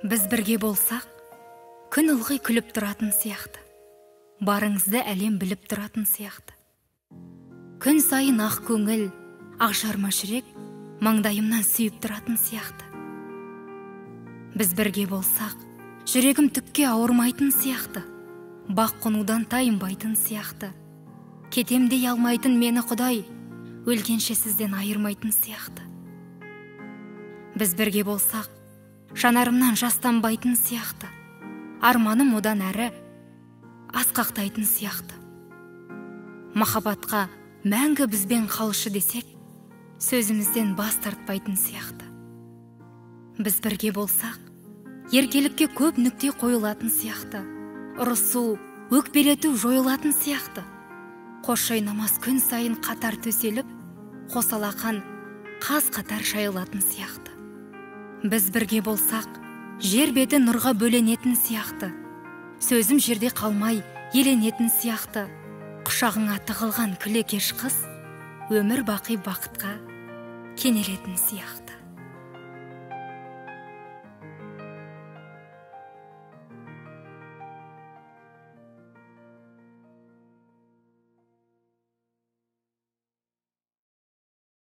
Біз бірге болсақ, күн ылғи күліп тұратын сияқты. Барыңызды әлем біліп тұратын сияқты. Күн сайын ақ көңіл, ақ жарма жүрек маңдайымнан сүйіп тұратын сияқты. Біз бірге болсақ, жүрегім түкке ауырмайтын сияқты. Бақ қонудан тайынбайтын сияқты. Кетем дей алмайтын мені Құдай, өлгенше сізден айырмайтын сияқты. Біз бірге болсақ, жанарымнан жастанбайтын сияқты. Арманым одан әрі асқақтайтын сияқты. Махаббатқа мәңгі бізбен қалшы десек, сөзімізден бас тартпайтын сияқты. Біз бірге болсақ, еркелікке көп нүкте қойылатын сияқты. Ұрысу, өкпелету жойылатын сияқты. Қош ойнамас күн сайын қатар төселіп, қос алақан қаз қатар шайылатын сияқты. Біз бірге болсақ, жер беті нұрға бөленетін сияқты. Сөзім жерде қалмай еленетін сияқты. Құшағыңа тығылған күлекеш қыз өмір бақи бақытқа кенелетін сияқты.